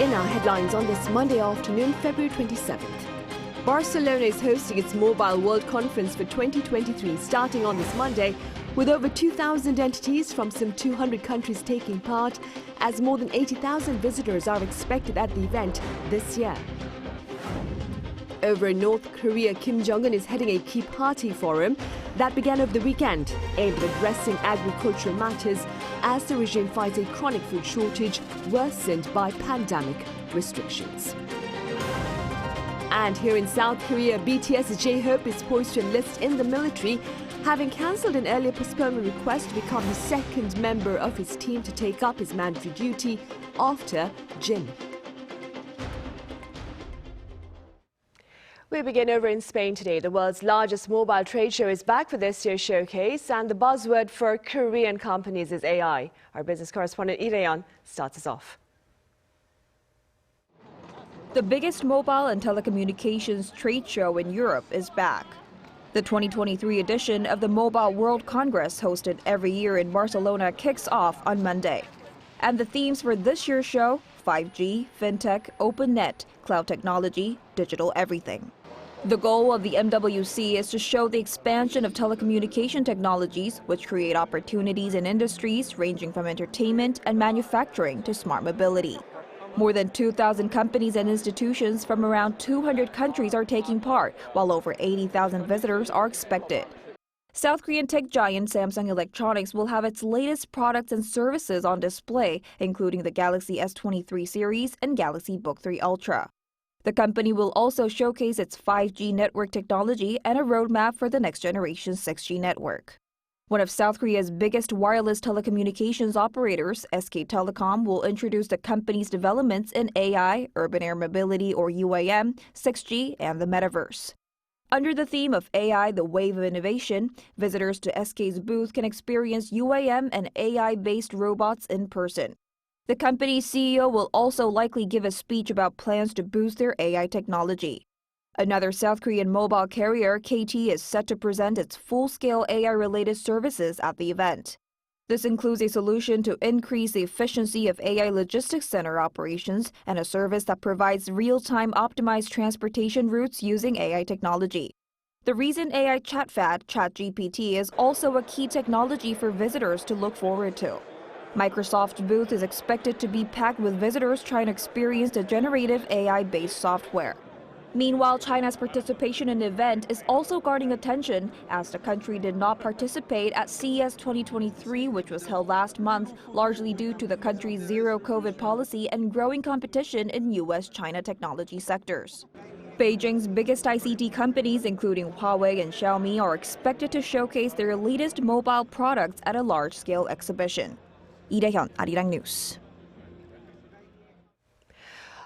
In our headlines on this Monday afternoon, February 27th. Barcelona is hosting its Mobile World Conference for 2023 starting on this Monday, with over 2,000 entities from some 200 countries taking part, as more than 80,000 visitors are expected at the event this year. Over in North Korea, Kim Jong-un is heading a key party forum that began over the weekend, aimed at addressing agricultural matters as the regime fights a chronic food shortage worsened by pandemic restrictions. And here in South Korea, BTS J-Hope is poised to enlist in the military, having cancelled an earlier postponement request to become the second member of his team to take up his mandatory duty after Jin. We begin over in Spain today. The world's largest mobile trade show is back for this year's showcase, and the buzzword for Korean companies is AI. Our business correspondent Arirang starts us off. The biggest mobile and telecommunications trade show in Europe is back. The 2023 edition of the Mobile World Congress, hosted every year in Barcelona, kicks off on Monday. And the themes for this year's show: 5G, fintech, open net, cloud technology, digital everything. The goal of the MWC is to show the expansion of telecommunication technologies, which create opportunities in industries ranging from entertainment and manufacturing to smart mobility. More than 2,000 companies and institutions from around 200 countries are taking part, while over 80,000 visitors are expected. South Korean tech giant Samsung Electronics will have its latest products and services on display, including the Galaxy S23 series and Galaxy Book 3 Ultra. The company will also showcase its 5G network technology and a roadmap for the next generation 6G network. One of South Korea's biggest wireless telecommunications operators, SK Telecom, will introduce the company's developments in AI, urban air mobility or UAM, 6G, and the metaverse. Under the theme of AI, the wave of innovation, visitors to SK's booth can experience UAM and AI-based robots in person. The company's CEO will also likely give a speech about plans to boost their AI technology. Another South Korean mobile carrier, KT, is set to present its full-scale AI-related services at the event. This includes a solution to increase the efficiency of AI logistics center operations and a service that provides real-time optimized transportation routes using AI technology. The recent AI chat fad, ChatGPT, is also a key technology for visitors to look forward to. Microsoft's booth is expected to be packed with visitors trying to experience the generative AI-based software. Meanwhile, China's participation in the event is also garnering attention, as the country did not participate at CES 2023, which was held last month, largely due to the country's zero-COVID policy and growing competition in U.S.-China technology sectors. Beijing's biggest ICT companies, including Huawei and Xiaomi, are expected to showcase their latest mobile products at a large-scale exhibition. Lee Dae-hyun, Arirang News.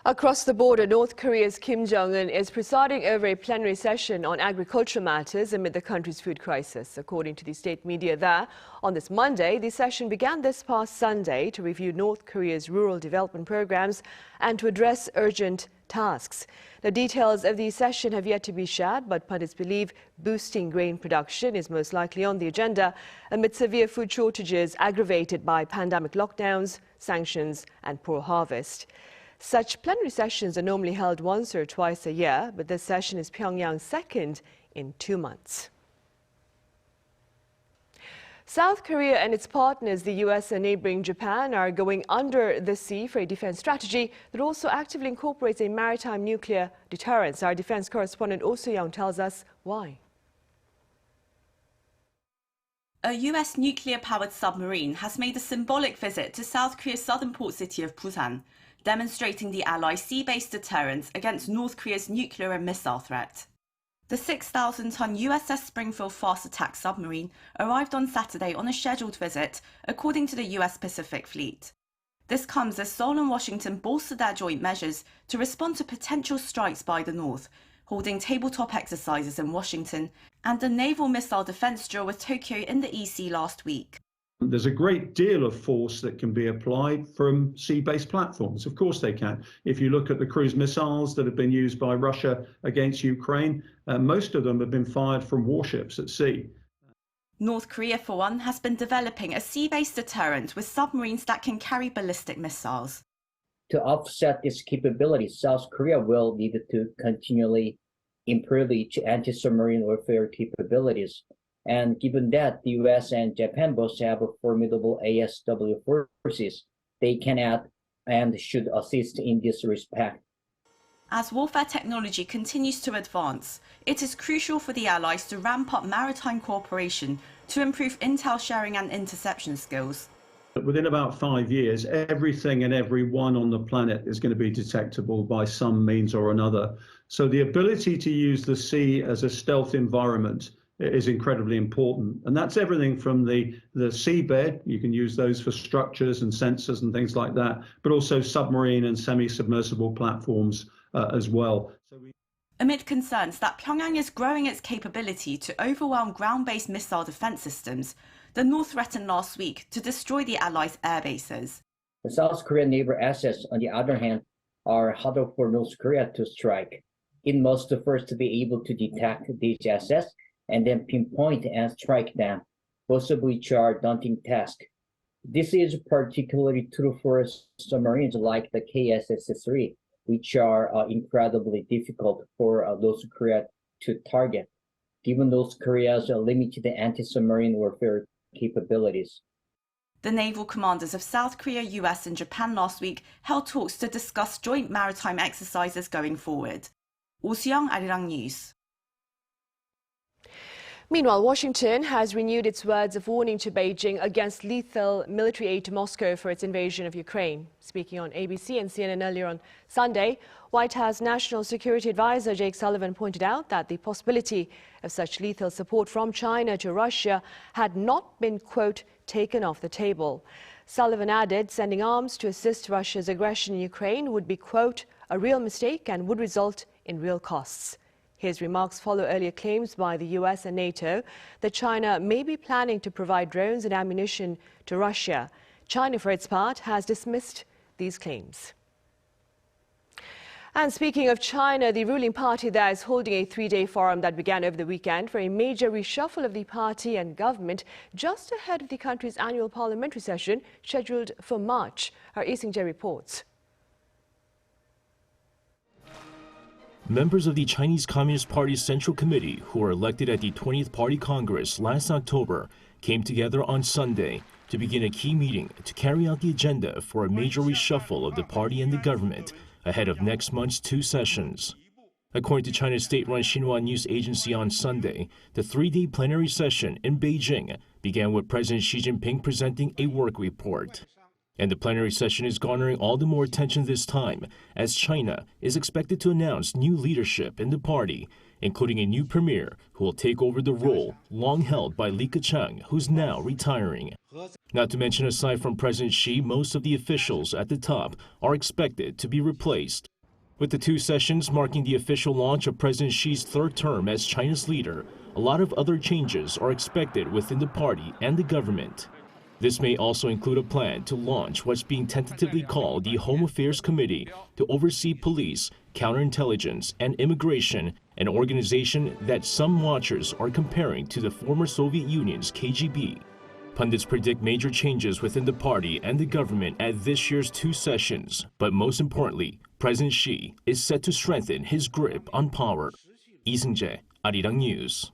Across the border, North Korea's Kim Jong-un is presiding over a plenary session on agricultural matters amid the country's food crisis. According to the state media there, on this Monday, the session began this past Sunday to review North Korea's rural development programs and to address urgent tasks. The details of the session have yet to be shared, but pundits believe boosting grain production is most likely on the agenda amid severe food shortages aggravated by pandemic lockdowns, sanctions, and poor harvest. Such plenary sessions are normally held once or twice a year, but this session is Pyongyang's second in 2 months. South Korea and its partners, the US and neighboring Japan, are going under the sea for a defense strategy that also actively incorporates a maritime nuclear deterrence. Our defense correspondent Oh Soo-young tells us why. A US nuclear-powered submarine has made a symbolic visit to South Korea's southern port city of Busan, demonstrating the Allies' sea-based deterrence against North Korea's nuclear and missile threat. The 6,000-ton USS Springfield fast attack submarine arrived on Saturday on a scheduled visit, according to the US Pacific Fleet. This comes as Seoul and Washington bolstered their joint measures to respond to potential strikes by the North, holding tabletop exercises in Washington and a naval missile defense drill with Tokyo in the EC last week. There's a great deal of force that can be applied from sea-based platforms. Of course they can. If you look at the cruise missiles that have been used by Russia against Ukraine, most of them have been fired from warships at sea. North Korea, for one, has been developing a sea-based deterrent with submarines that can carry ballistic missiles. To offset this capability, South Korea will need to continually improve its anti-submarine warfare capabilities. And given that the US and Japan both have formidable ASW forces, they can add and should assist in this respect. As warfare technology continues to advance, it is crucial for the Allies to ramp up maritime cooperation to improve intel sharing and interception skills. Within about 5 years, everything and everyone on the planet is going to be detectable by some means or another. So the ability to use the sea as a stealth environment is incredibly important. And that's everything from the seabed, you can use those for structures and sensors and things like that, but also submarine and semi-submersible platforms as well. Amid concerns that Pyongyang is growing its capability to overwhelm ground-based missile defense systems, the North threatened last week to destroy the Allies' air bases. The South Korean naval assets, on the other hand, are harder for North Korea to strike. It must first be able to detect these assets and then pinpoint and strike them, both of which are daunting tasks. This is particularly true for submarines like the KSS-3, which are incredibly difficult for North Korea to target, given North Korea's limited anti-submarine warfare capabilities. The naval commanders of South Korea, US and Japan last week held talks to discuss joint maritime exercises going forward. Oh Seong, Arirang News. Meanwhile, Washington has renewed its words of warning to Beijing against lethal military aid to Moscow for its invasion of Ukraine. Speaking on ABC and CNN earlier on Sunday, White House National Security Advisor Jake Sullivan pointed out that the possibility of such lethal support from China to Russia had not been, quote, taken off the table. Sullivan added sending arms to assist Russia's aggression in Ukraine would be, quote, a real mistake and would result in real costs. His remarks follow earlier claims by the US and NATO that China may be planning to provide drones and ammunition to Russia. China, for its part, has dismissed these claims. And speaking of China, the ruling party there is holding a 3-day forum that began over the weekend for a major reshuffle of the party and government just ahead of the country's annual parliamentary session scheduled for March. Our Ising-jae reports. Members of the Chinese Communist Party's Central Committee, who were elected at the 20th Party Congress last October, came together on Sunday to begin a key meeting to carry out the agenda for a major reshuffle of the party and the government ahead of next month's 2 sessions. According to China's state-run Xinhua news agency on Sunday, the 3-day plenary session in Beijing began with President Xi Jinping presenting a work report. And the plenary session is garnering all the more attention this time, as China is expected to announce new leadership in the party, including a new premier who will take over the role long held by Li Keqiang, who's now retiring. Not to mention, aside from President Xi, most of the officials at the top are expected to be replaced. With the 2 sessions marking the official launch of President Xi's 3rd term as China's leader, a lot of other changes are expected within the party and the government. This may also include a plan to launch what's being tentatively called the Home Affairs Committee to oversee police, counterintelligence, and immigration, an organization that some watchers are comparing to the former Soviet Union's KGB. Pundits predict major changes within the party and the government at this year's 2 sessions, but most importantly, President Xi is set to strengthen his grip on power. Ising-jae, Arirang News.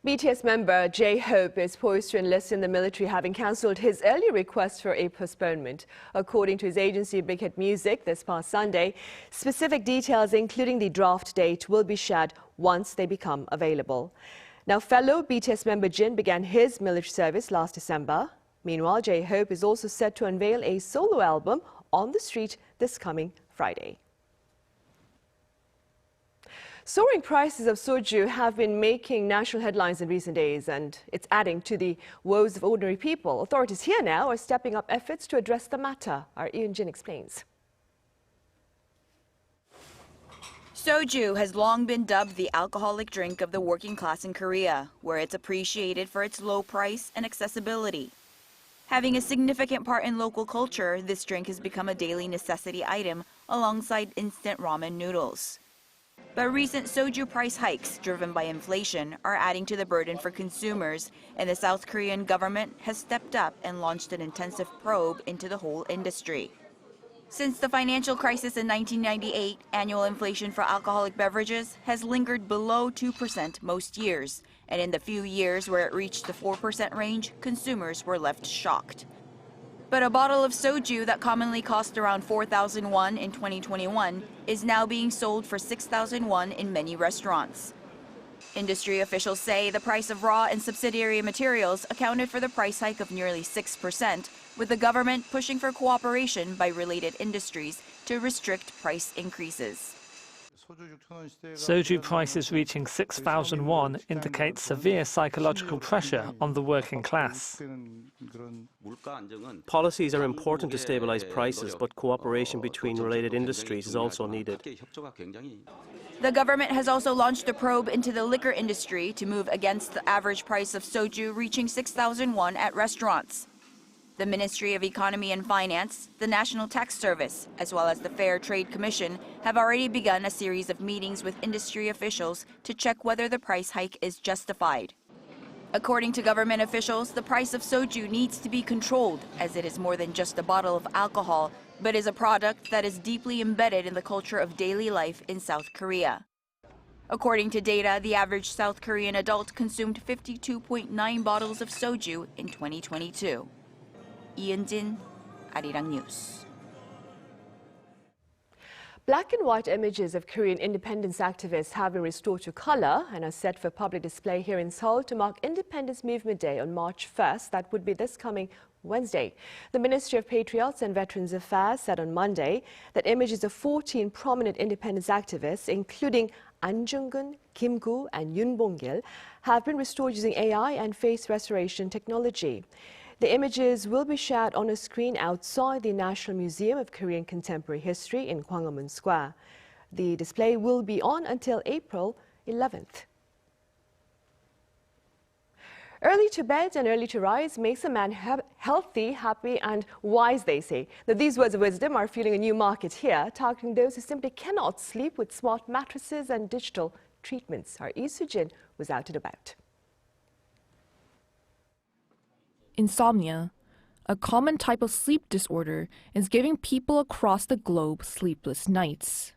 BTS member J-Hope is poised to enlist in the military, having cancelled his earlier request for a postponement. According to his agency Big Hit Music this past Sunday, specific details including the draft date will be shared once they become available. Now, fellow BTS member Jin began his military service last December. Meanwhile, J-Hope is also set to unveil a solo album on the street this coming Friday. Soaring prices of soju have been making national headlines in recent days, and it's adding to the woes of ordinary people. Authorities here now are stepping up efforts to address the matter. Our Ian Jin explains. Soju has long been dubbed the alcoholic drink of the working class in Korea, where it's appreciated for its low price and accessibility. Having a significant part in local culture, this drink has become a daily necessity item alongside instant ramen noodles. But recent soju price hikes, driven by inflation, are adding to the burden for consumers, and the South Korean government has stepped up and launched an intensive probe into the whole industry. Since the financial crisis in 1998, annual inflation for alcoholic beverages has lingered below 2% most years, and in the few years where it reached the 4% range, consumers were left shocked. But a bottle of soju that commonly cost around 4,000 won in 2021 is now being sold for 6,000 won in many restaurants. Industry officials say the price of raw and subsidiary materials accounted for the price hike of nearly 6%, with the government pushing for cooperation by related industries to restrict price increases. Soju prices reaching 6,000 won indicate severe psychological pressure on the working class. Policies are important to stabilize prices, but cooperation between related industries is also needed. The government has also launched a probe into the liquor industry to move against the average price of soju reaching 6,000 won at restaurants. The Ministry of Economy and Finance, the National Tax Service, as well as the Fair Trade Commission have already begun a series of meetings with industry officials to check whether the price hike is justified. According to government officials, the price of soju needs to be controlled, as it is more than just a bottle of alcohol, but is a product that is deeply embedded in the culture of daily life in South Korea. According to data, the average South Korean adult consumed 52.9 bottles of soju in 2022. 이은진, Arirang News. Black and white images of Korean independence activists have been restored to color and are set for public display here in Seoul to mark Independence Movement Day on March 1st. That would be this coming Wednesday. The Ministry of Patriots and Veterans Affairs said on Monday that images of 14 prominent independence activists, including An Jong-un, Kim Gu, and Yoon Bong-gil, have been restored using AI and face restoration technology. The images will be shared on a screen outside the National Museum of Korean Contemporary History in Gwanghwamun Square. The display will be on until April 11th. Early to bed and early to rise makes a man healthy, happy, and wise, they say. Now, these words of wisdom are fueling a new market here, targeting those who simply cannot sleep with smart mattresses and digital treatments. Our Lee Soo-jin was out and about. Insomnia, a common type of sleep disorder, is giving people across the globe sleepless nights.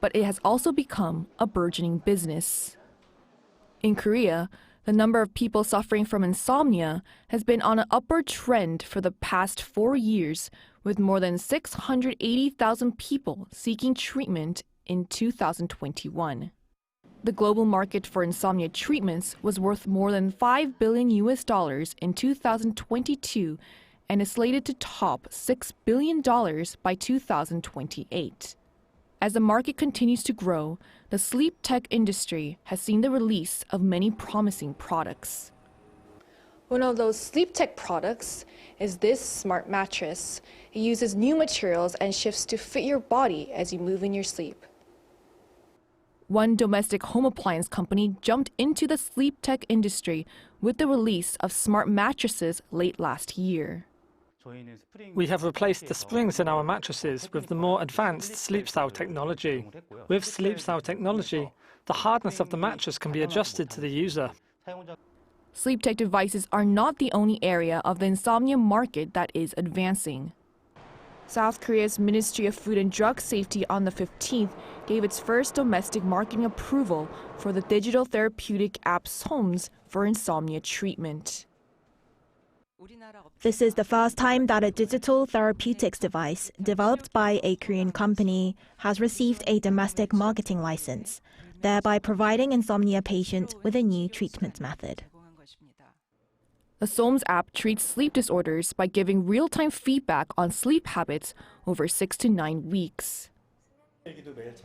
But it has also become a burgeoning business. In Korea, the number of people suffering from insomnia has been on an upward trend for the past 4 years, with more than 680,000 people seeking treatment in 2021. The global market for insomnia treatments was worth more than $5 billion in 2022 and is slated to top $6 billion by 2028. As the market continues to grow, the sleep tech industry has seen the release of many promising products. One of those sleep tech products is this smart mattress. It uses new materials and shifts to fit your body as you move in your sleep. One domestic home appliance company jumped into the sleep tech industry with the release of smart mattresses late last year. We have replaced the springs in our mattresses with the more advanced sleep-style technology. With sleep-style technology, the hardness of the mattress can be adjusted to the user. Sleep tech devices are not the only area of the insomnia market that is advancing. South Korea's Ministry of Food and Drug Safety on the 15th gave its first domestic marketing approval for the digital therapeutic app SOMS for insomnia treatment. This is the first time that a digital therapeutics device developed by a Korean company has received a domestic marketing license, thereby providing insomnia patients with a new treatment method. The SOMS app treats sleep disorders by giving real-time feedback on sleep habits over 6 to 9 weeks.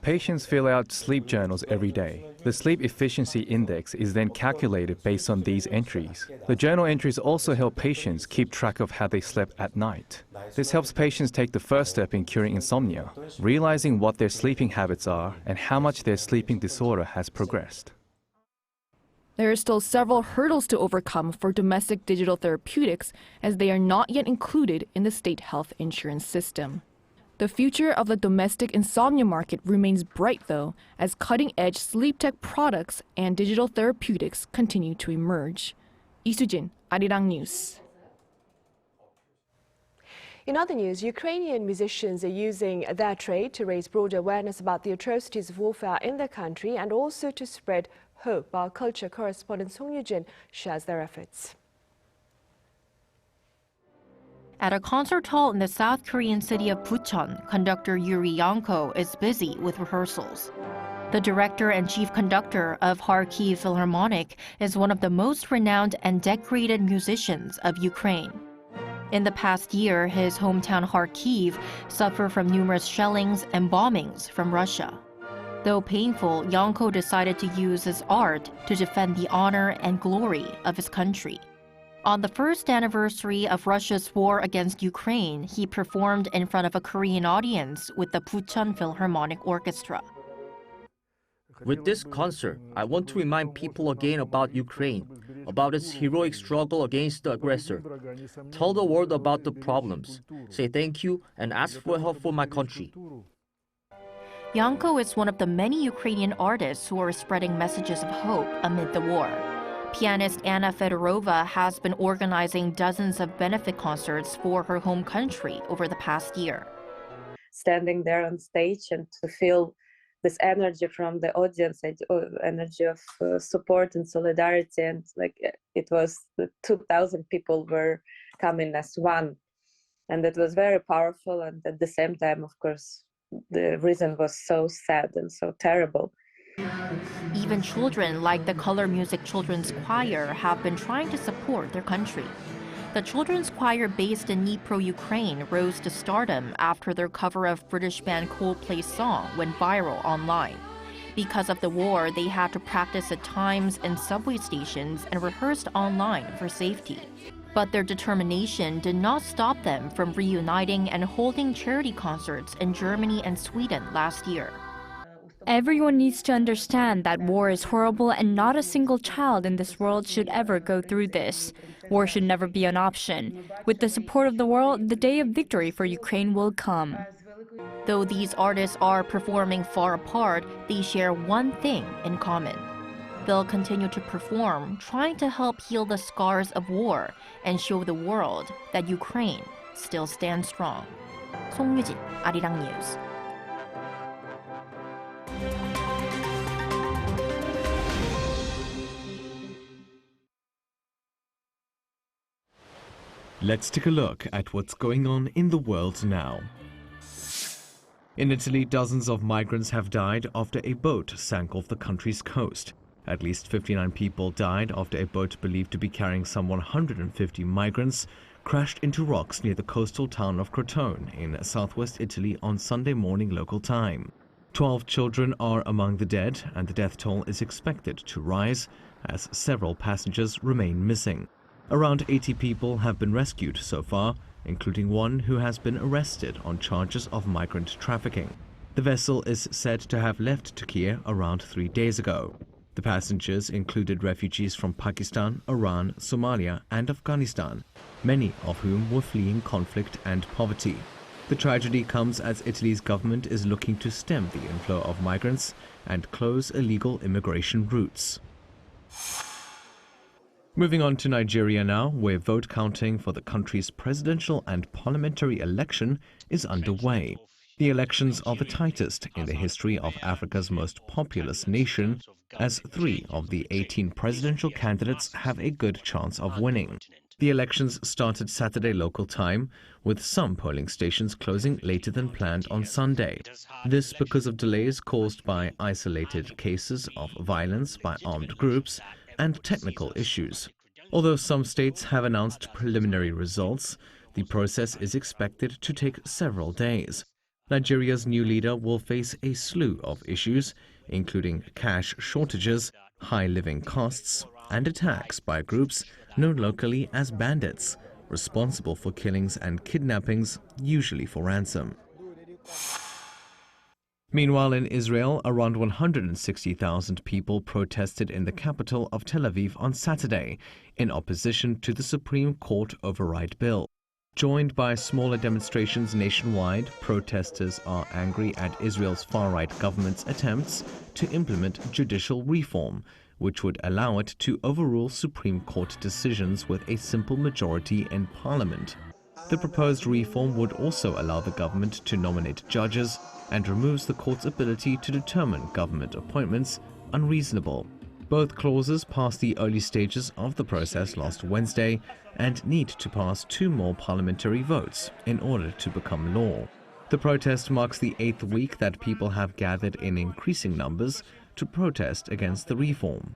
Patients fill out sleep journals every day. The sleep efficiency index is then calculated based on these entries. The journal entries also help patients keep track of how they slept at night. This helps patients take the first step in curing insomnia, realizing what their sleeping habits are and how much their sleeping disorder has progressed. There are still several hurdles to overcome for domestic digital therapeutics, as they are not yet included in the state health insurance system. The future of the domestic insomnia market remains bright, though, as cutting-edge sleep tech products and digital therapeutics continue to emerge. Lee Soo-jin, Arirang News. In other news, Ukrainian musicians are using their trade to raise broader awareness about the atrocities of warfare in their country and also to spread hope. Our culture correspondent Song Yoo-jin shares their efforts. At a concert hall in the South Korean city of Bucheon, conductor Yuri Yanko is busy with rehearsals. The director and chief conductor of Kharkiv Philharmonic is one of the most renowned and decorated musicians of Ukraine. In the past year, his hometown Kharkiv suffered from numerous shellings and bombings from Russia. Though painful, Yanko decided to use his art to defend the honor and glory of his country. On the first anniversary of Russia's war against Ukraine, he performed in front of a Korean audience with the Bucheon Philharmonic Orchestra. With this concert, I want to remind people again about Ukraine, about its heroic struggle against the aggressor. Tell the world about the problems, say thank you, and ask for help for my country. Yanko is one of the many Ukrainian artists who are spreading messages of hope amid the war. Pianist Anna Fedorova has been organizing dozens of benefit concerts for her home country over the past year. Standing there on stage and to feel this energy from the audience, energy of support and solidarity, and like it was 2,000 people were coming as one, and it was very powerful. And at the same time, of course, the reason was so sad and so terrible. Even children like the Color Music Children's Choir have been trying to support their country. The children's choir based in Dnipro, Ukraine rose to stardom after their cover of British band Coldplay's song went viral online. Because of the war, they had to practice at times in subway stations and rehearsed online for safety. But their determination did not stop them from reuniting and holding charity concerts in Germany and Sweden last year. Everyone needs to understand that war is horrible and not a single child in this world should ever go through this. War should never be an option. With the support of the world, the day of victory for Ukraine will come. Though these artists are performing far apart, they share one thing in common. They'll continue to perform, trying to help heal the scars of war and show the world that Ukraine still stands strong. Song Yoo-jin, Arirang News. Let's take a look at what's going on in the world now. In Italy, dozens of migrants have died after a boat sank off the country's coast. At least 59 people died after a boat believed to be carrying some 150 migrants crashed into rocks near the coastal town of Crotone in southwest Italy on Sunday morning local time. 12 children are among the dead, and the death toll is expected to rise as several passengers remain missing. Around 80 people have been rescued so far, including one who has been arrested on charges of migrant trafficking. The vessel is said to have left Turkey around 3 days ago. The passengers included refugees from Pakistan, Iran, Somalia, and Afghanistan, many of whom were fleeing conflict and poverty. The tragedy comes as Italy's government is looking to stem the inflow of migrants and close illegal immigration routes. Moving on to Nigeria now, where vote counting for the country's presidential and parliamentary election is underway. The elections are the tightest in the history of Africa's most populous nation, as 3 of the 18 presidential candidates have a good chance of winning. The elections started Saturday local time, with some polling stations closing later than planned on Sunday. This because of delays caused by isolated cases of violence by armed groups and technical issues. Although some states have announced preliminary results, the process is expected to take several days. Nigeria's new leader will face a slew of issues, including cash shortages, high living costs, and attacks by groups known locally as bandits, responsible for killings and kidnappings, usually for ransom. Meanwhile, in Israel, around 160,000 people protested in the capital of Tel Aviv on Saturday in opposition to the Supreme Court override bill. Joined by smaller demonstrations nationwide, protesters are angry at Israel's far-right government's attempts to implement judicial reform, which would allow it to overrule Supreme Court decisions with a simple majority in parliament. The proposed reform would also allow the government to nominate judges and removes the court's ability to determine government appointments unreasonable. Both clauses passed the early stages of the process last Wednesday and need to pass 2 more parliamentary votes in order to become law. The protest marks the 8th week that people have gathered in increasing numbers to protest against the reform.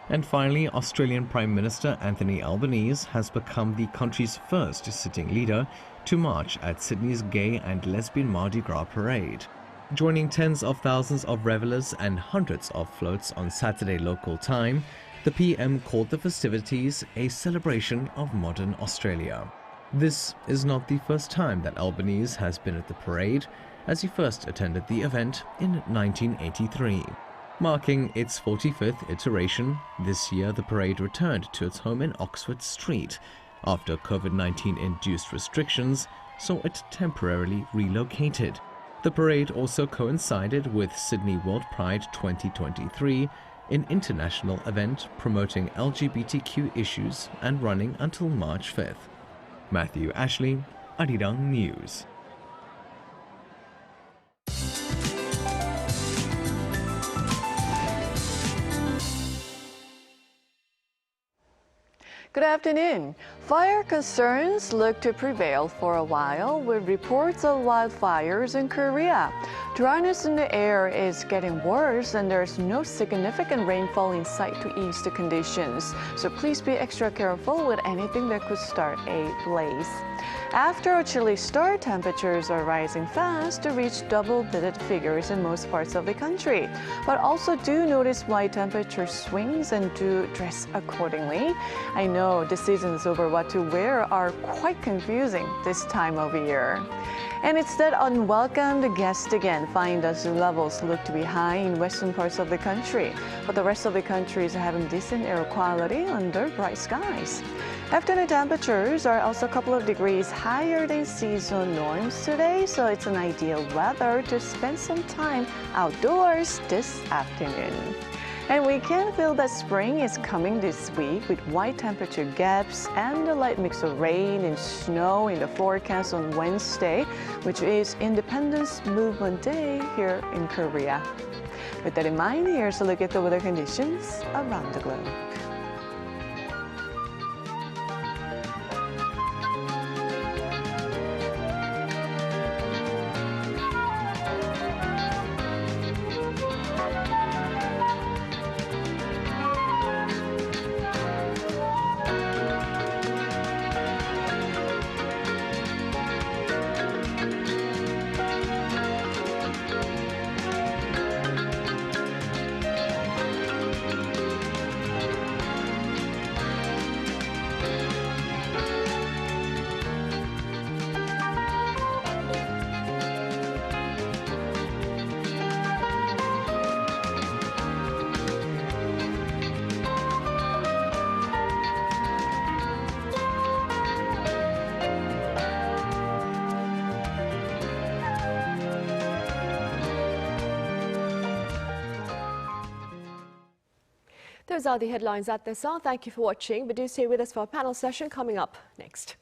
And finally, Australian Prime Minister Anthony Albanese has become the country's first sitting leader to march at Sydney's Gay and Lesbian Mardi Gras parade. Joining tens of thousands of revelers and hundreds of floats on Saturday local time, the PM called the festivities a celebration of modern Australia. This is not the first time that Albanese has been at the parade, as he first attended the event in 1983. Marking its 45th iteration, this year the parade returned to its home in Oxford Street after COVID-19 induced restrictions saw it temporarily relocated. The parade also coincided with Sydney World Pride 2023, an international event promoting LGBTQ issues and running until March 5th. Matthew Ashley, Arirang News. Good afternoon. Fire concerns look to prevail for a while with reports of wildfires in Korea. Dryness in the air is getting worse and there's no significant rainfall in sight to ease the conditions. So please be extra careful with anything that could start a blaze. After a chilly start, temperatures are rising fast to reach double-digit figures in most parts of the country. But also do notice why temperature swings and do dress accordingly. I know decisions over what to wear are quite confusing this time of year. And it's that unwelcomed guest again find us levels look to be high in western parts of the country, but the rest of the country is having decent air quality under bright skies. Afternoon temperatures are also a couple of degrees higher than seasonal norms today, so it's an ideal weather to spend some time outdoors this afternoon. And we can feel that spring is coming this week with wide temperature gaps and a light mix of rain and snow in the forecast on Wednesday, which is Independence Movement Day here in Korea. With that in mind, here's a look at the weather conditions around the globe. Those are the headlines at this hour. Thank you for watching, but do stay with us for our panel session coming up next.